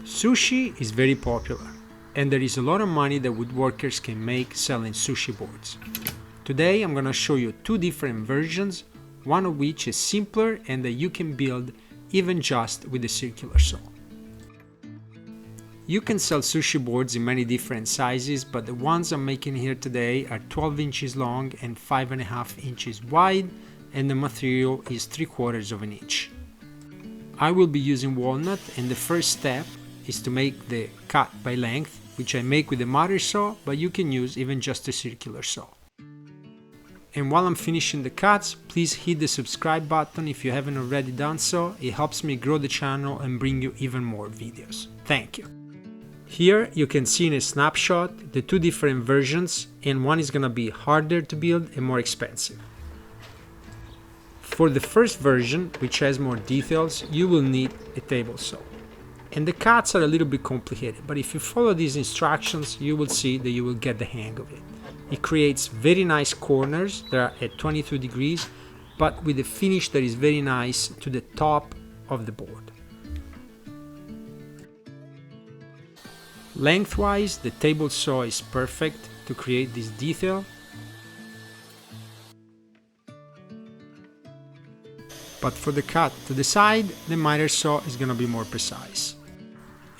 Sushi is very popular, and there is a lot of money that woodworkers can make selling sushi boards. Today I'm going to show you two different versions, one of which is simpler and that you can build even just with a circular saw. You can sell sushi boards in many different sizes, but the ones I'm making here today are 12 inches long and 5.5 inches wide, and the material is 3/4 of an inch. I will be using walnut, and the first step is to make the cut by length, which I make with a miter saw, but you can use even just a circular saw. And while I'm finishing the cuts, please hit the subscribe button if you haven't already done so. It helps me grow the channel and bring you even more videos. Thank you. Here you can see in a snapshot the two different versions, and one is gonna be harder to build and more expensive. For the first version, which has more details, you will need a table saw. And the cuts are a little bit complicated, but if you follow these instructions, you will see that you will get the hang of it. It creates very nice corners that are at 22 degrees, but with a finish that is very nice to the top of the board. Lengthwise, the table saw is perfect to create this detail. But for the cut to the side, the miter saw is going to be more precise.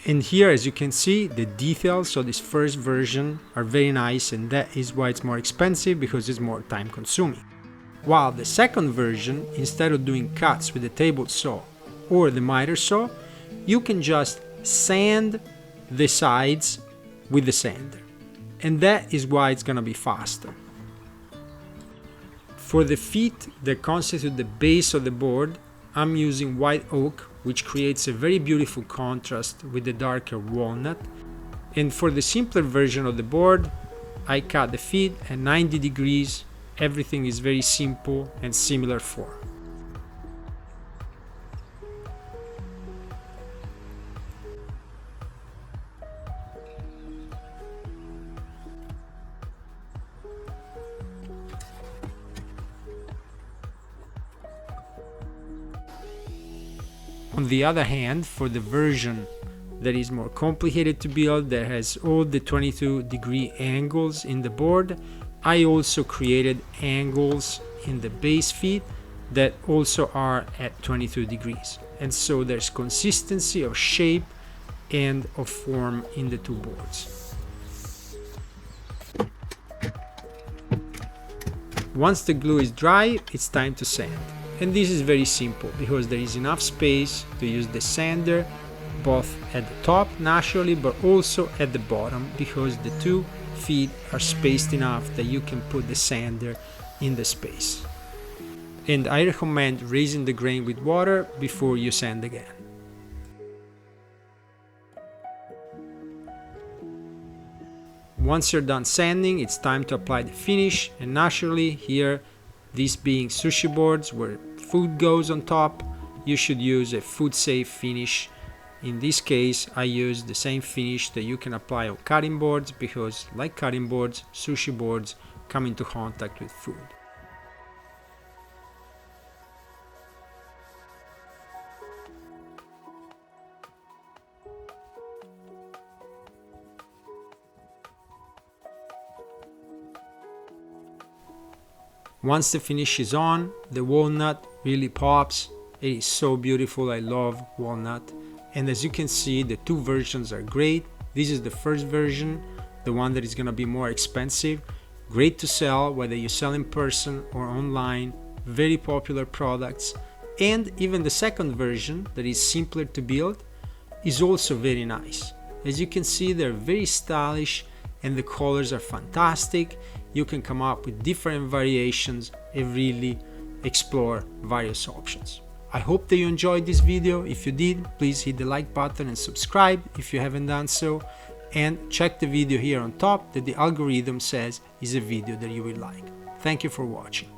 And here, as you can see, the details of this first version are very nice, and that is why it's more expensive, because it's more time consuming. While the second version, instead of doing cuts with the table saw or the miter saw, you can just sand the sides with the sander. And that is why it's going to be faster. For the feet that constitute the base of the board, I'm using white oak, which creates a very beautiful contrast with the darker walnut. And for the simpler version of the board, I cut the feet at 90 degrees. Everything is very simple and similar form. On the other hand, for the version that is more complicated to build, that has all the 22-degree angles in the board, I also created angles in the base feet that also are at 22 degrees. And so there's consistency of shape and of form in the two boards. Once the glue is dry, it's time to sand. And this is very simple because there is enough space to use the sander both at the top naturally, but also at the bottom, because the two feet are spaced enough that you can put the sander in the space. And I recommend raising the grain with water before you sand again. Once you're done sanding, it's time to apply the finish, and naturally here, these being sushi boards where food goes on top, you should use a food-safe finish. In this case, I use the same finish that you can apply on cutting boards, because like cutting boards, sushi boards come into contact with food. Once the finish is on, the walnut really pops. It is so beautiful. I love walnut. And as you can see, the two versions are great. This is the first version, the one that is going to be more expensive. Great to sell, whether you sell in person or online. Very popular products. And even the second version, that is simpler to build, is also very nice. As you can see, they're very stylish and the colors are fantastic. You can come up with different variations and really explore various options. I hope that you enjoyed this video. If you did, please hit the like button and subscribe if you haven't done so. And check the video here on top that the algorithm says is a video that you will like. Thank you for watching.